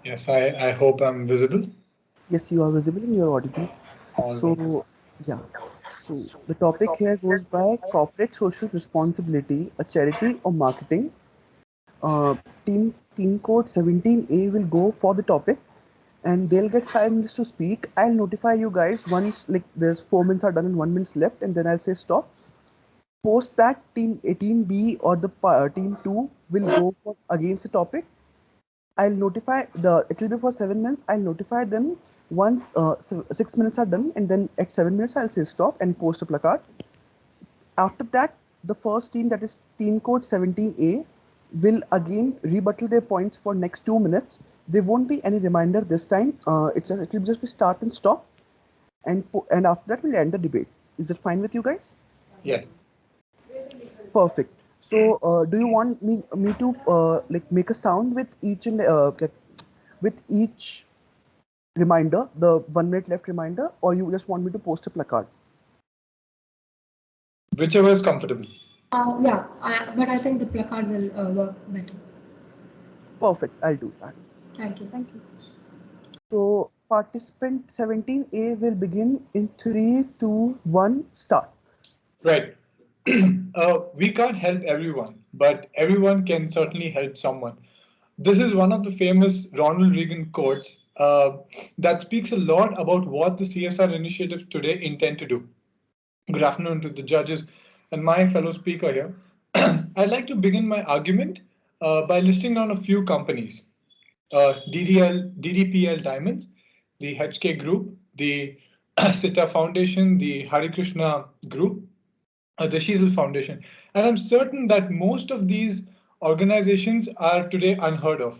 Yes, I hope I'm visible. Yes, you are visible and you are audible. All right. So, yeah. So, the topic here goes by corporate social responsibility, a charity or marketing. Uh, team code 17A will go for the topic and they'll get 5 minutes to speak. I'll notify you guys once like there's 4 minutes are done and 1 minute left, and then I'll say stop. Post that team 18B or the team 2 will go for against the topic. I'll notify the it will be for 7 minutes. I'll notify them once 6 minutes are done, and then at 7 minutes I'll say stop and post a placard. After that, the first team, that is team code 17A, will again rebuttal their points for next 2 minutes. There won't be any reminder this time. It will just be start and stop, and after that we'll end the debate. Is it fine with you guys? Yes. Perfect. So, do you want me to like make a sound with each and like, with each reminder, the 1 minute left reminder, or you just want me to post a placard? Whichever is comfortable. Yeah, but I think the placard will work better. Perfect. I'll do that. Thank you. Thank you. So, participant 17A will begin in 3, 2, 1, start. Right. We can't help everyone, but everyone can certainly help someone. This is one of the famous Ronald Reagan quotes that speaks a lot about what the CSR initiatives today intend to do. Good afternoon to the judges and my fellow speaker here. I'd like to begin my argument by listing down a few companies. DDPL Diamonds, the HK Group, the Sita Foundation, the Hari Krishna Group, the Sheetal Foundation. And I'm certain that most of these organizations are today unheard of,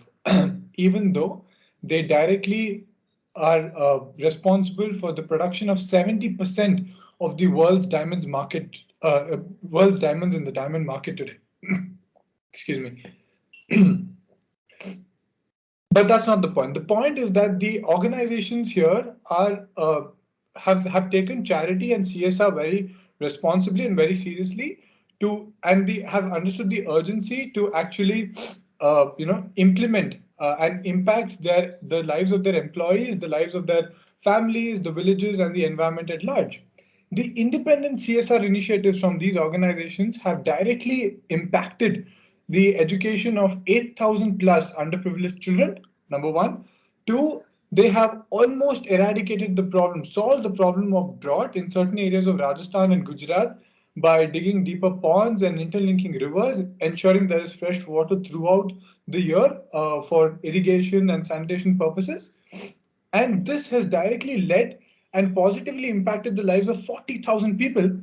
even though they directly are responsible for the production of 70% of the world's diamonds market, world's diamonds in the diamond market today. Excuse me. But that's not the point. The point is that the organizations here are have taken charity and CSR very responsibly and very seriously and they have understood the urgency to actually implement and impact the lives of their employees, the lives of their families, the villages, and the environment at large. The independent CSR initiatives from these organizations have directly impacted the education of 8,000 plus underprivileged children, number one. Two, they have almost eradicated the problem, solved the problem of drought in certain areas of Rajasthan and Gujarat by digging deeper ponds and interlinking rivers, ensuring there is fresh water throughout the year for irrigation and sanitation purposes. And this has directly led and positively impacted the lives of 40,000 people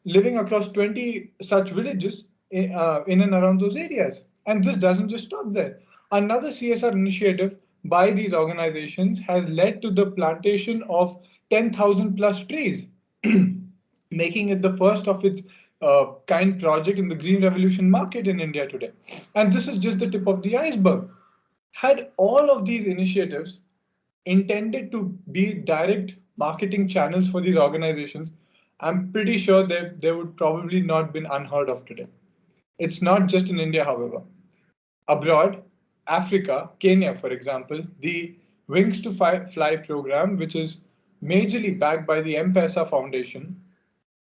living across 20 such villages in and around those areas. And this doesn't just stop there. Another CSR initiative by these organizations has led to the plantation of 10,000 plus trees, making it the first of its kind project in the green revolution market in India today. And this is just the tip of the iceberg. Had all of these initiatives intended to be direct marketing channels for these organizations, I'm pretty sure that they would probably not been unheard of today. It's not just in India, however. Abroad, Africa, Kenya, for example, the Wings to Fly program, which is majorly backed by the M-Pesa Foundation,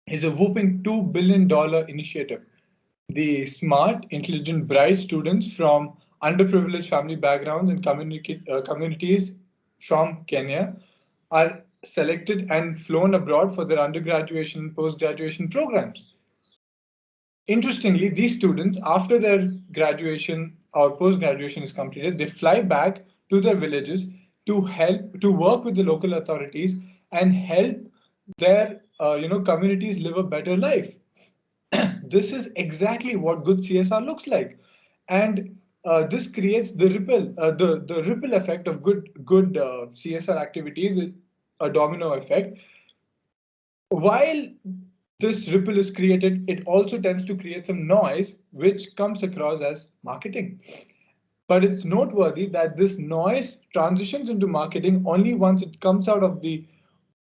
is a whooping $2 billion initiative. The smart, intelligent, bright students from underprivileged family backgrounds and communities from Kenya are selected and flown abroad for their undergraduate and post-graduation programs. Interestingly, these students, after their graduation or post-graduation is completed, they fly back to their villages to help to work with the local authorities and help their communities live a better life. This is exactly what good CSR looks like, and this creates the ripple effect of good CSR activities, a domino effect. While this ripple is created, it also tends to create some noise, which comes across as marketing. But it's noteworthy that this noise transitions into marketing only once it comes out of the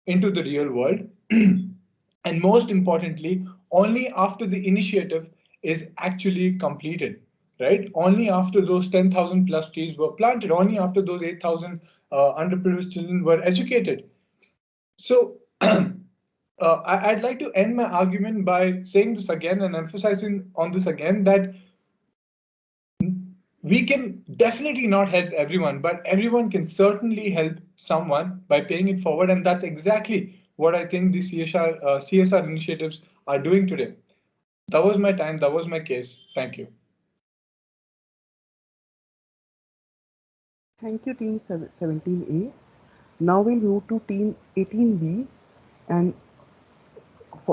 into the real world, and most importantly, only after the initiative is actually completed, right? Only after those 10,000 plus trees were planted, only after those 8,000 underprivileged children were educated. So I'd like to end my argument by saying this again and emphasizing on this again, that we can definitely not help everyone, but everyone can certainly help someone by paying it forward. And that's exactly what I think the CSR initiatives are doing today. That was my time. That was my case. Thank you. Thank you, Team 17A. Now we'll move to Team 18B, and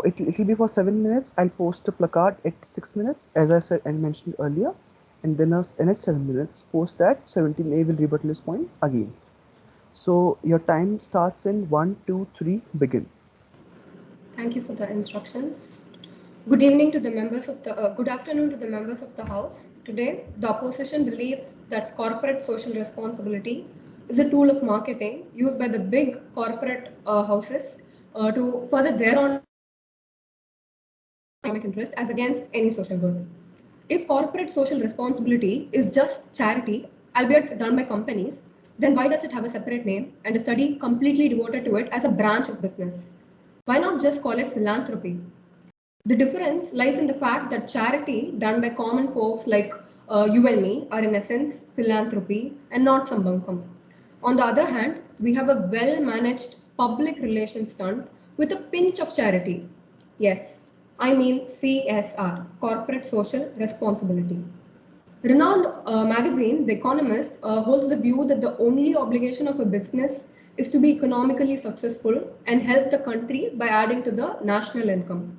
it'll be for 7 minutes. I'll post a placard at 6 minutes, as I said and mentioned earlier, and then at 7 minutes. Post that, 17A will rebuttal this point again. So your time starts in 1, 2, 3. Begin. Thank you for the instructions. Good evening to the members of the, good afternoon to the members of the House. Today, the opposition believes that corporate social responsibility is a tool of marketing used by the big corporate houses to further their own economic interest as against any social good. If corporate social responsibility is just charity, albeit done by companies, then why does it have a separate name and a study completely devoted to it as a branch of business? Why not just call it philanthropy? The difference lies in the fact that charity done by common folks like you and me are in essence philanthropy and not some bunkum. On the other hand, we have a well-managed public relations stunt with a pinch of charity. Yes, I mean CSR, Corporate Social Responsibility. Renowned magazine, The Economist, holds the view that the only obligation of a business is to be economically successful and help the country by adding to the national income.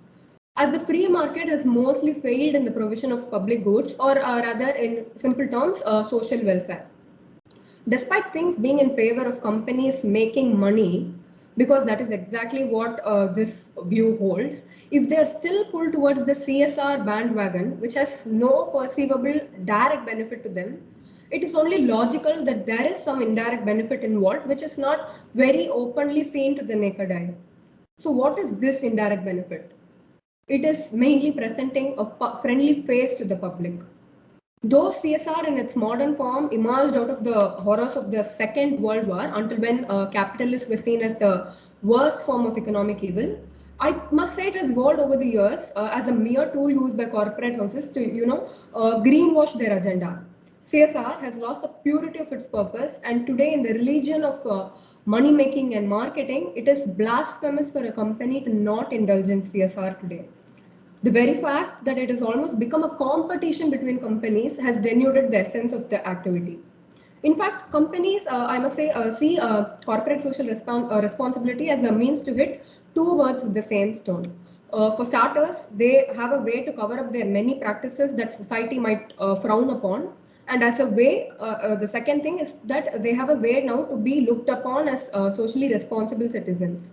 As the free market has mostly failed in the provision of public goods, or rather in simple terms, social welfare. Despite things being in favor of companies making money, because that is exactly what this view holds, if they are still pulled towards the CSR bandwagon, which has no perceivable direct benefit to them, it is only logical that there is some indirect benefit involved, which is not very openly seen to the naked eye. So what is this indirect benefit? It is mainly presenting a friendly face to the public. Though CSR in its modern form emerged out of the horrors of the Second World War, until when capitalists were seen as the worst form of economic evil, I must say it has evolved over the years as a mere tool used by corporate houses to, greenwash their agenda. CSR has lost the purity of its purpose, and today, in the religion of money making and marketing, it is blasphemous for a company to not indulge in CSR today. The very fact that it has almost become a competition between companies has denuded the essence of the activity. In fact, companies, I must say, see corporate social responsibility as a means to hit two words with the same stone. For starters, they have a way to cover up their many practices that society might frown upon. And as a way, the second thing is that they have a way now to be looked upon as socially responsible citizens.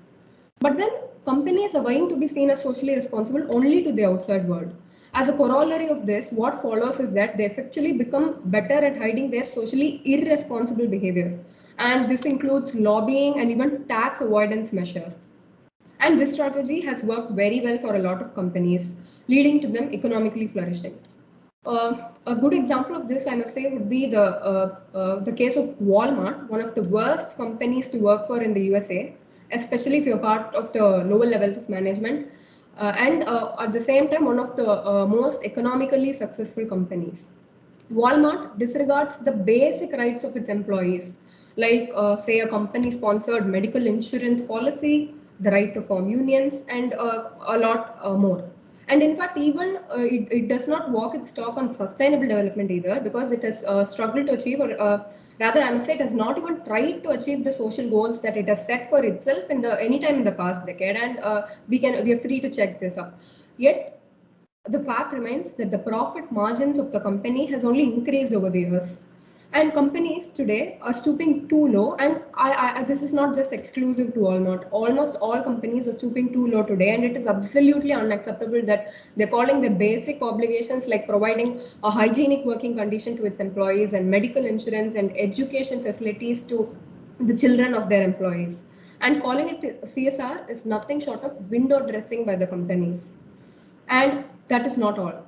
But then companies are vying to be seen as socially responsible only to the outside world. As a corollary of this, what follows is that they effectively become better at hiding their socially irresponsible behavior. And this includes lobbying and even tax avoidance measures. And this strategy has worked very well for a lot of companies, leading to them economically flourishing. A good example of this, I must say, would be the case of Walmart, one of the worst companies to work for in the USA, especially if you're part of the lower levels of management, and at the same time, one of the most economically successful companies. Walmart disregards the basic rights of its employees, like, say, a company sponsored medical insurance policy, the right to form unions, and a lot more. And in fact, even it does not walk its talk on sustainable development either, because it has struggled to achieve, or rather, I must say, it has not even tried to achieve the social goals that it has set for itself in the any time in the past decade. And we are free to check this up. Yet, the fact remains that the profit margins of the company has only increased over the years. And companies today are stooping too low, and this is not just exclusive to Walmart. Almost all companies are stooping too low today, and it is absolutely unacceptable that they're calling the basic obligations like providing a hygienic working condition to its employees and medical insurance and education facilities to the children of their employees. And calling it CSR is nothing short of window dressing by the companies. And that is not all.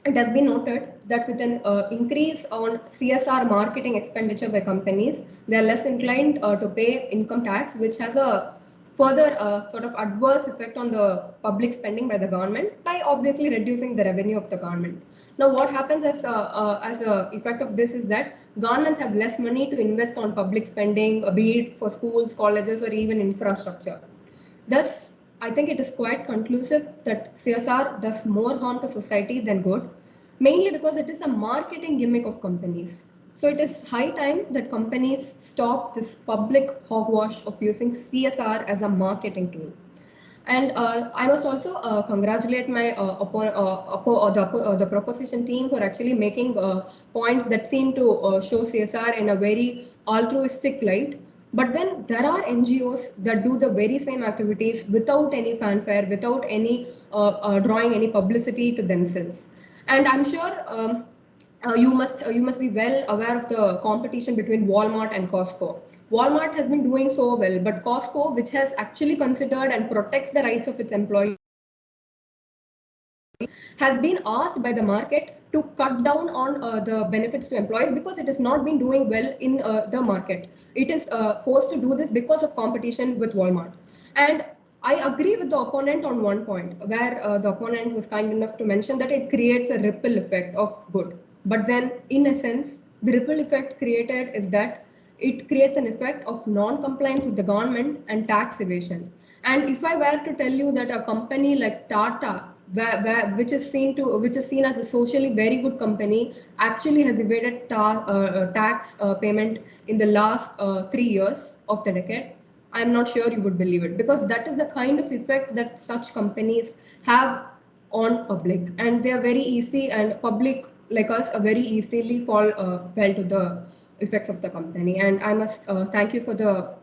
It has been noted that with an increase on CSR marketing expenditure by companies, they are less inclined to pay income tax, which has a further sort of adverse effect on the public spending by the government by obviously reducing the revenue of the government. Now, what happens as a effect of this is that governments have less money to invest on public spending, be it for schools, colleges, or even infrastructure. Thus, I think it is quite conclusive that CSR does more harm to society than good, mainly because it is a marketing gimmick of companies. So it is high time that companies stop this public hogwash of using CSR as a marketing tool. And I must also congratulate my the proposition team for actually making points that seem to show CSR in a very altruistic light. But then there are NGOs that do the very same activities without any fanfare, without any drawing any publicity to themselves. And I'm sure you must be well aware of the competition between Walmart and Costco. Walmart has been doing so well, but Costco, which has actually considered and protects the rights of its employees, has been asked by the market to cut down on the benefits to employees because it has not been doing well in the market. It is forced to do this because of competition with Walmart. And I agree with the opponent on one point, where the opponent was kind enough to mention that it creates a ripple effect of good. But then, in essence, the ripple effect created is that it creates an effect of non-compliance with the government and tax evasion. And if I were to tell you that a company like Tata, which is seen as a socially very good company, actually has evaded tax payment in the last 3 years of the decade, I'm not sure you would believe it, because that is the kind of effect that such companies have on public, and they are very easy, and public like us are very easily fall well to the effects of the company. And I must thank you for the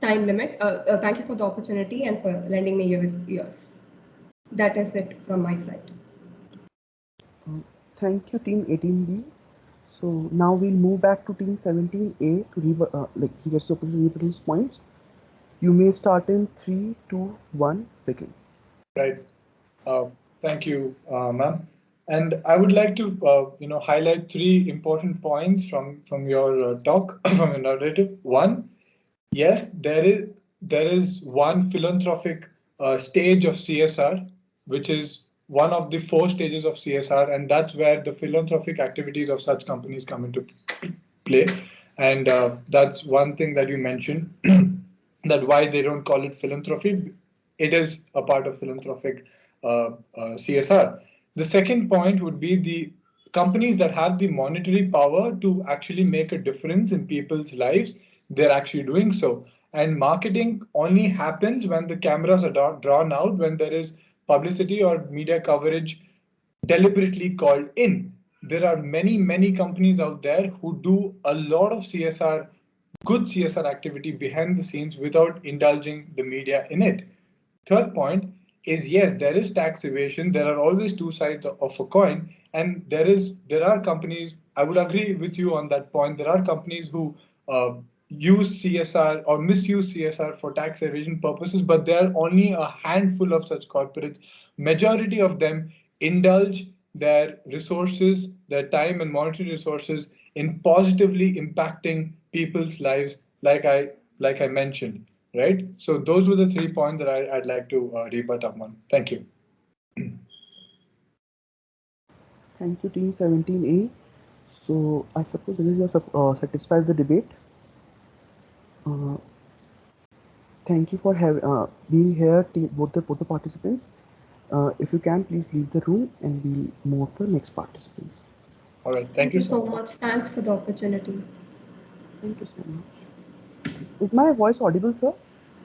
time limit. Thank you for the opportunity and for lending me your ears. That is it from my side. Thank you, Team 18B. So now we'll move back to Team 17A to he gets the opportunity to rebut his points. You may start in 3, 2, 1, begin. Right. Thank you, ma'am. And I would like to, highlight three important points from your talk, from your narrative. One, yes, there is one philanthropic stage of CSR, which is one of the four stages of CSR, and that's where the philanthropic activities of such companies come into play. And that's one thing that you mentioned, that why they don't call it philanthropy. It is a part of philanthropic CSR. The second point would be the companies that have the monetary power to actually make a difference in people's lives, they're actually doing so. And marketing only happens when the cameras are drawn out, when there is publicity or media coverage deliberately called in. There are many companies out there who do a lot of CSR, good CSR activity behind the scenes without indulging the media in it. Third point is, yes, there is tax evasion. There are always two sides of a coin, and there are companies. I would agree with you on that point. There are companies who use CSR or misuse CSR for tax evasion purposes, but there are only a handful of such corporates. Majority of them indulge their resources, their time and monetary resources in positively impacting people's lives, like I mentioned. Right. So those were the 3 points that I'd like to rebut upon. Thank you. Thank you, Team 17A. So I suppose this is satisfied with the debate. Thank you for being here, both the participants. If you can, please leave the room and we'll move to the next participants. All right. Thank you so much. Thanks for the opportunity. Thank you so much. Is my voice audible, sir?